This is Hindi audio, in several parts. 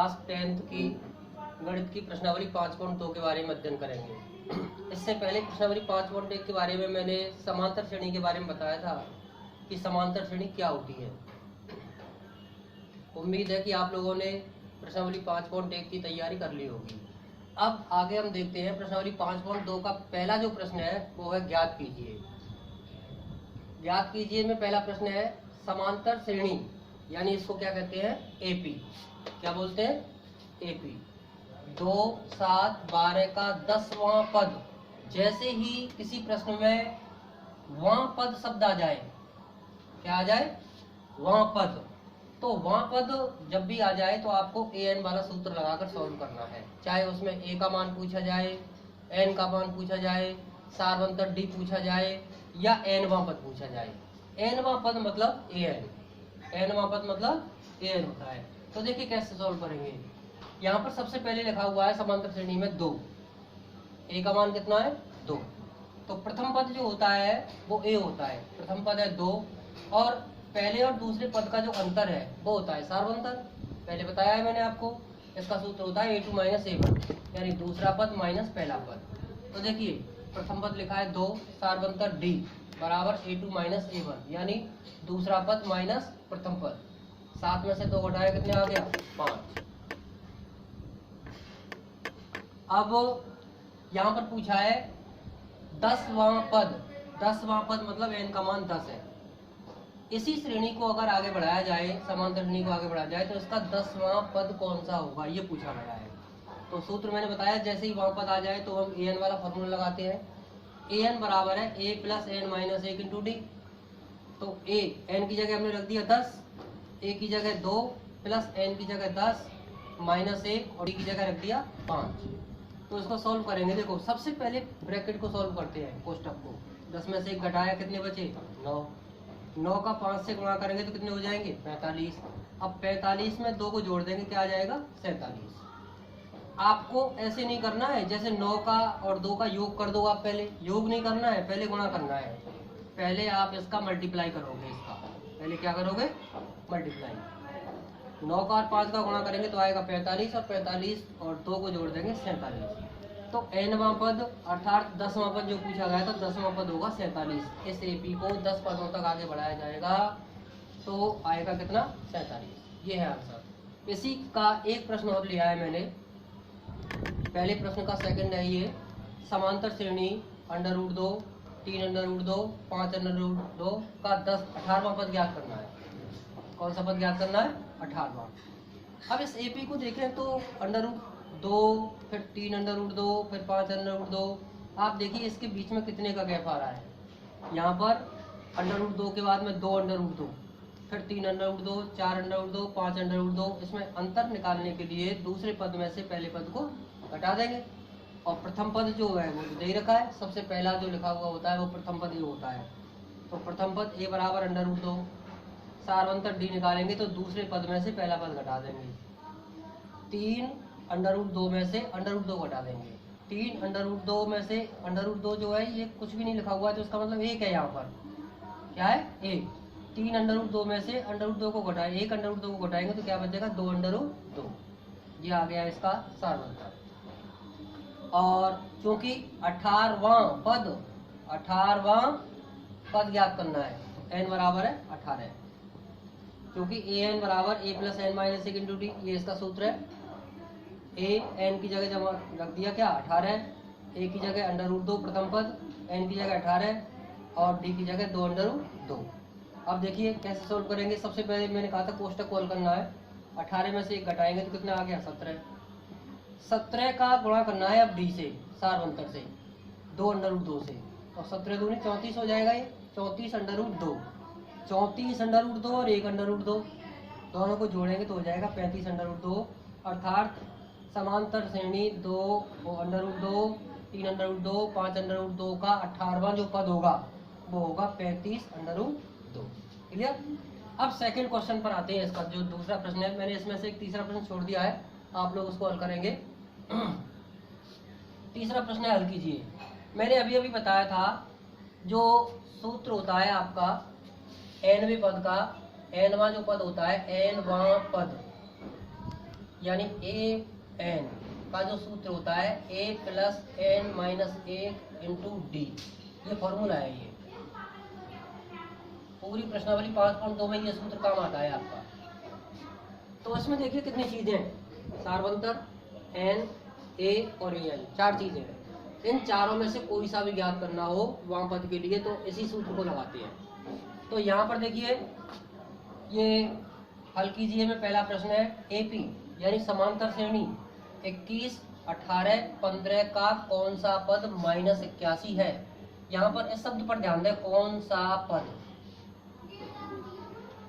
क्लास 10th की गणित की प्रश्नावली 5.2 के बारे में अध्ययन करेंगे। इससे पहले प्रश्नावली 5.1 के बारे में मैंने समांतर श्रेणी के बारे में बताया था कि समांतर श्रेणी क्या होती है। उम्मीद है कि आप लोगों ने प्रश्नावली 5.1 की तैयारी कर ली होगी। अब आगे हम देखते हैं प्रश्नावली 5.2 का पहला जो प्रश्न है वो है ज्ञात कीजिए। ज्ञात कीजिए में पहला प्रश्न है समांतर श्रेणी, यानी इसको क्या कहते हैं, एपी। क्या बोलते हैं, एपी। 2, 7, 12 का 10वां पद, जैसे ही किसी प्रश्न में वां पद शब्द आ जाए, क्या आ जाए, वां पद, तो वां पद जब भी आ जाए तो आपको an वाला सूत्र लगाकर सॉल्व करना है। चाहे उसमें a का मान पूछा जाए, n का मान पूछा जाए, सार्वंतर d पूछा जाए या nवां पद पूछा जाए। nवां पद मतलब nवां पद मतलब an होता है। तो देखिए कैसे सॉल्व करेंगे। यहाँ पर सबसे पहले लिखा हुआ है समांतर श्रेणी में 2, a का मान कितना है, 2। तो प्रथम पद जो होता है वो a होता है, प्रथम पद है 2, और पहले और दूसरे पद का जो अंतर है वो होता है सार्वंतर। पहले बताया है मैंने आपको, इसका सूत्र होता है a2 - a1, यानी दूसरा पद माइनस पहला पद। तो देखिए प्रथम पद लिखा है 2, सार्वंतर d बराबर a2 - a1, यानी दूसरा पद माइनस प्रथम पद। 7 में से 2 घटाया कितने आ गया, 5। अब यहाँ पर पूछा है 10वां पद। 10वां पद मतलब n का मान 10 है। इसी श्रेणी को अगर आगे बढ़ाया जाए, समांतर श्रेणी को आगे बढ़ाया जाए तो इसका 10वां पद कौन सा होगा, ये पूछा गया है। तो सूत्र मैंने बताया, जैसे ही वहां पद आ जाए तो हम an वाला फॉर्मूला लगाते हैं। an बराबर है a + n - 1 × d। तो a, n की जगह हमने रख दिया 10, a की जगह 2 प्लस n की जगह 10 माइनस 1 और d की जगह रख दिया 5। तो इसको सॉल्व करेंगे। देखो सबसे पहले ब्रैकेट को सॉल्व करते हैं, कोष्टक को। 10 में से 1 घटाया कितने बचे, 9। 9 का 5 से गुणा करेंगे तो कितने हो जाएंगे, 45। अब 45 में 2 को जोड़ देंगे, क्या आ जाएगा, 47। आपको ऐसे नहीं करना है जैसे 9 का और 2 का योग कर दो। आप पहले योग नहीं करना है, पहले गुणा करना है। पहले आप इसका मल्टीप्लाई करोगे, इसका पहले क्या करोगे, मल्टीप्लाई। 9 का और 5 का गुणा करेंगे तो आएगा 45, और 45 और 2 को जोड़ देंगे 47। तो nवां पद अर्थात 10वां पद जो पूछा गया था, 10वां पद होगा 47। इस एपी को 10 पदों तक आगे बढ़ाया जाएगा तो आएगा कितना, 47। ये है आंसर। इसी का एक प्रश्न और लिया है मैंने, पहले प्रश्न का सेकंड है ये। समांतर श्रेणी √2, 3√2, 5√2 का 18वां पद ज्ञात करना है। कौन सा पद ज्ञात करना है, 18वां। अब इस एपी को देखें तो √2, फिर 3√2, फिर 5√2। आप देखिए इसके बीच में कितने का गैप आ रहा है। यहाँ पर √2 के बाद में 2√2, फिर 3√2, 4√2, 5√2। इसमें अंतर निकालने के लिए दूसरे पद में से पहले पद को घटा देंगे, और प्रथम पद जो है वो दे ही रखा है। सबसे पहला जो लिखा हुआ होता है वो प्रथम पद ही होता है। तो प्रथम पद a बराबर √2, सार्वंतर d निकालेंगे तो दूसरे पद में से पहला पद घटा देंगे। 3√2 में से √2 घटा देंगे। 3√2 में से √2 जो है ये कुछ भी नहीं लिखा हुआ है, तो इसका मतलब 1 है। यहाँ पर क्या है, 1। 3√2 में से √2 को घटाए, 1√2 को घटाएंगे तो क्या बचेगा, 2√2। ये आ गया इसका सार्वंतर। और चूंकि 18वां पद ज्ञात करना है, n बराबर है 18, क्योंकि an बराबर a + n - 1 × d, ये इसका सूत्र है। a n की जगह जमा रख दिया, क्या 18, a की जगह √2 प्रथम पद, n की जगह 18 और d की जगह 2√2। अब देखिए कैसे सोल्व करेंगे। सबसे पहले मैंने कहा था कोष्टक कॉल करना है। 18 में से 1 घटाएंगे तो कितना आ गया, 17। 17 का गुणा करना है अब d से, सार्वंतर से, 2√2 से, और 17 दूनी 34 हो जाएगा। ये 34√2, 34√2 और 1√2 दोनों को जोड़ेंगे तो हो जाएगा 35√2। अर्थात समांतर श्रेणी 2√2, 3√2, 5√2 का 18वां जो पद होगा वो होगा 35√2। क्लियर। अब सेकंड क्वेश्चन पर आते हैं। इसका जो दूसरा प्रश्न है, मैंने इसमें से एक तीसरा प्रश्न छोड़ दिया है, आप लोग उसको हल करेंगे। तीसरा प्रश्न है, हल कीजिए। मैंने अभी अभी बताया था जो सूत्र होता है आपका nवें पद का, nवां जो पद होता है, nवां पद यानी ए एन का जो सूत्र होता है a plus N minus 1 into D, ये फॉर्मूला है। ये पूरी प्रश्नावली 5.2 में ये सूत्र काम आता है आपका। तो इसमें देखिए कितनी चीजें हैं, सार्वंतर, एन, ए और ए एन, 4 चीजें हैं। इन चारों में से कोई सा भी ज्ञात करना हो वाम पद के लिए तो इसी सूत्र को लगाते हैं। तो यहाँ पर देखिए ये हल कीजिए में पहला प्रश्न है एपी यानी समांतर श्रेणी 21, 18, 15 का कौन सा पद -81 है। यहाँ पर इस शब्द पर ध्यान दें, कौन सा पद,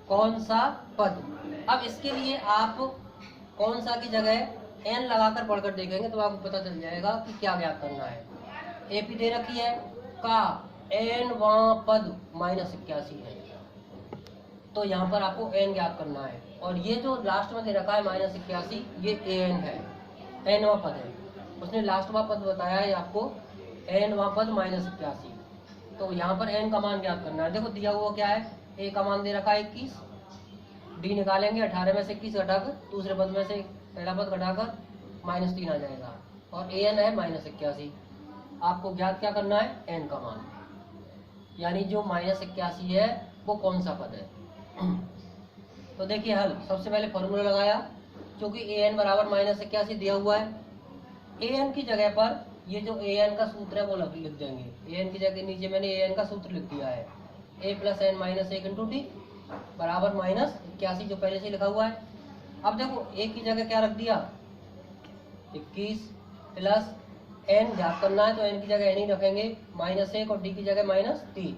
कौन सा पद। अब इसके लिए आप कौन सा की जगह एन लगाकर पढ़कर देखेंगे तो आपको पता चल जाएगा कि क्या ज्ञात करना है। एपी दे रखी है का एन वां पद -81 है, तो यहाँ पर आपको एन ज्ञात करना है। और ये जो लास्ट में दे रखा है -81, ये एन है, एन वां पद है। उसने लास्ट वां पद बताया है आपको, एन वां पद -81। तो यहाँ पर एन का मान ज्ञात करना है। देखो दिया हुआ क्या है, ए का मान दे रखा है 21, डी निकालेंगे 18 में से 21 घटाकर, दूसरे पद में से पहला पद घटाकर -3 आ जाएगा, और ए एन है -81। आपको ज्ञात क्या करना है, एन का मान, यानी जो -81 है वो कौन सा पद है। तो देखिए हल, सबसे पहले फॉर्मूला लगाया, क्योंकि ए एन बराबर -81 दिया हुआ है। ए एन की जगह पर ये जो ए एन का सूत्र है वो लिख देंगे। ए एन की जगह नीचे मैंने ए एन का सूत्र लिख दिया है, a plus N minus 1 into D बराबर -81 जो पहले से लिखा हुआ है। अब देखो ए की जगह क्या रख दिया, 21 प्लस एन ज्ञात करना है तो एन की जगह एन ही रखेंगे, -1 और डी की जगह -3,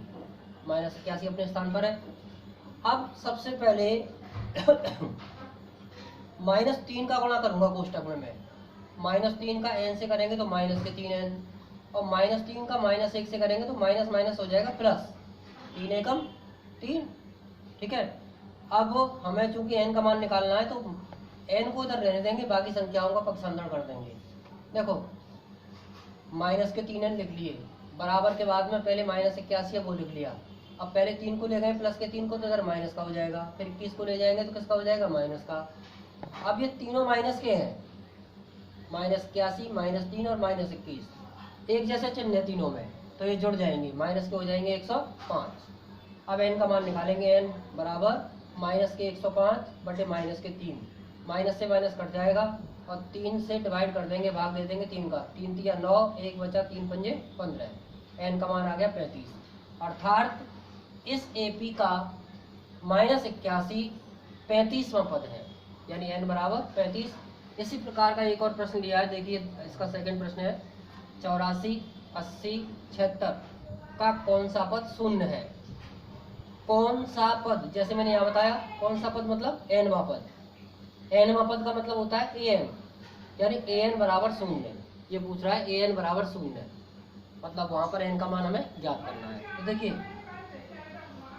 -81 अपने स्थान पर है। अब सबसे पहले -3 का गुणा करूंगा कोष्टक में मैं, -3 का एन से करेंगे तो -3n, और -3 का -1 से करेंगे तो माइनस माइनस हो जाएगा प्लस, 3 एकम 3, ठीक है। अब हमें चूंकि एन का मान निकालना है तो एन को इधर रहने देंगे, बाकी संख्याओं का पक्षांतर कर देंगे। देखो -3n लिख लिए, बराबर के बाद में पहले -81 है वो लिख लिया। अब पहले 3 को ले गए प्लस के 3 को तो इधर माइनस का हो जाएगा, फिर 21 को ले जाएंगे तो किसका हो जाएगा, माइनस का। अब ये तीनों माइनस के हैं, -81, -3 और -21, एक जैसे चिन्ह है तीनों में, तो ये जुड़ जाएंगे, माइनस के हो जाएंगे 105। अब एन का मान निकालेंगे, एन बराबर -105 बटे -3, माइनस से माइनस कट जाएगा और 3 से डिवाइड कर देंगे, भाग दे देंगे 3 का, 3 तिया 9, 1 बचा 3 पंजे 15, एन का मान आ गया 35। अर्थात इस एपी का -81 35वां पद है, यानी एन बराबर 35। इसी प्रकार का एक और प्रश्न लिया है, देखिए इसका सेकंड प्रश्न है 84, 80, 76 का कौन सा पद शून्य है। कौन सा पद, जैसे मैंने यहाँ बताया, कौन सा पद मतलब एनवां पद, एनवां पद का मतलब होता है ए एन, यानी ए एन बराबर 0। ये पूछ रहा है ए एन बराबर 0, मतलब वहां पर एन का मान हमें ज्ञात करना है। तो देखिए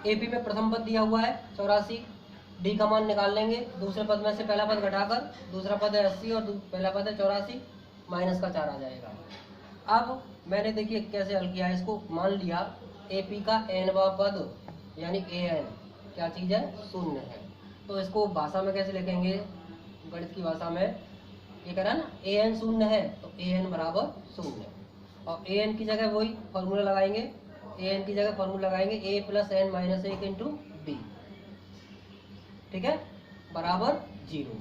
एपी में प्रथम पद दिया हुआ है 84, डी का मान निकाल लेंगे, दूसरे पद में से पहला पद घटाकर, दूसरा पद है 80 और पहला पद है 84, माइनस का 4 आ जाएगा। अब मैंने देखिए कैसे हल किया है इसको, मान लिया एपी का एनवां पद यानी ए एन क्या चीज़ है, 0 है। तो इसको भाषा में कैसे लिखेंगे, गणित की भाषा में ये कह रहा है ना, ए एन 0 है तो ए एन बराबर 0, और ए एन की जगह वही फॉर्मूला लगाएंगे, ए एन की जगह फॉर्मूला लगाएंगे a plus N minus 1 into D, ठीक है, बराबर 0।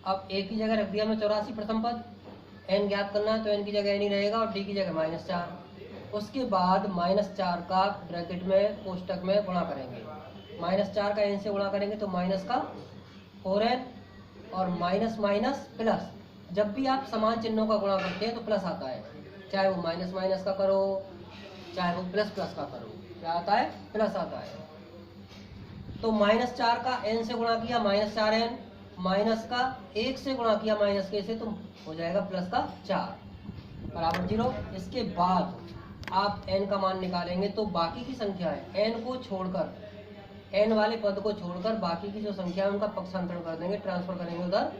अब a की जगह रख दिया मैं 84 प्रथम पद, n ज्ञात करना है तो n की जगह n ही रहेगा और d की जगह -4। उसके बाद -4 का ब्रैकेट में कोष्टक में गुणा करेंगे, -4 का n से गुणा करेंगे तो माइनस का 4n, और माइनस माइनस प्लस, जब भी आप समान चिन्हों का गुणा करते हैं तो प्लस आता है, चाहे वो माइनस माइनस का करो चाहे वो प्लस प्लस का करो, क्या आता है, प्लस आता है। तो -4 का n से गुणा किया -4n, माइनस का 1 से गुणा किया माइनस के से, तो हो जाएगा प्लस का 4 बराबर 0। इसके बाद आप n का मान निकालेंगे तो बाकी की संख्या है n को छोड़कर, n वाले पद को छोड़कर बाकी की जो संख्या है उनका पक्षांतरण कर देंगे, ट्रांसफर करेंगे उधर,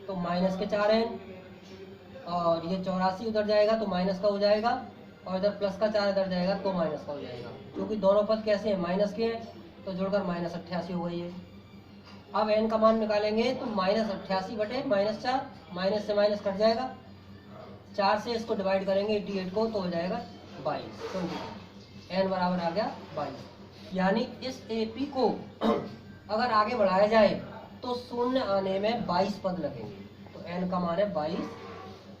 तो माइनस के 4n, और ये 84 उधर जाएगा तो माइनस का हो जाएगा, और इधर प्लस का 4 इधर जाएगा तो माइनस का हो जाएगा, क्योंकि दोनों पद कैसे हैं, माइनस के हैं, तो जोड़कर -88 हो गई है। अब n का मान निकालेंगे तो -88/-4, माइनस से माइनस कट जाएगा, 4 से इसको डिवाइड करेंगे 88 को तो हो जाएगा 22, 22, n बराबर आ गया 22। यानी इस AP को अगर आगे बढ़ाया जाए तो शून्य आने में 22 पद लगेंगे, तो n का मान है 22।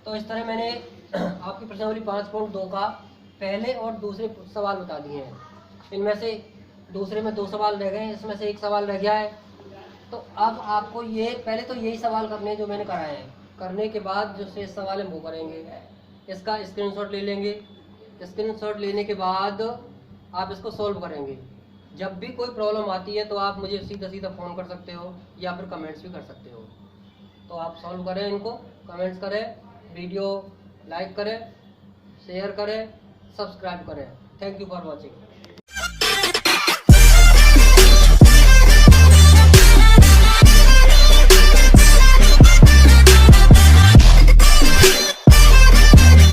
तो इस तरह मैंने आपकी प्रश्नावली 5.2 का पहले और दूसरे सवाल बता दिए हैं। इनमें से दूसरे में 2 सवाल रह गए, इसमें से 1 सवाल रह गया है। तो अब आपको ये पहले तो यही सवाल करने हैं जो मैंने कराए हैं, करने के बाद जो शेष सवाल है वो करेंगे। इसका स्क्रीनशॉट ले लेंगे, स्क्रीनशॉट लेने के बाद आप इसको सॉल्व करेंगे। जब भी कोई प्रॉब्लम आती है तो आप मुझे सीधा सीधा फ़ोन कर सकते हो या फिर कमेंट्स भी कर सकते हो। तो आप सॉल्व करें, इनको कमेंट्स करें, वीडियो लाइक करें, शेयर करें, सब्सक्राइब करें। Thank you for watching.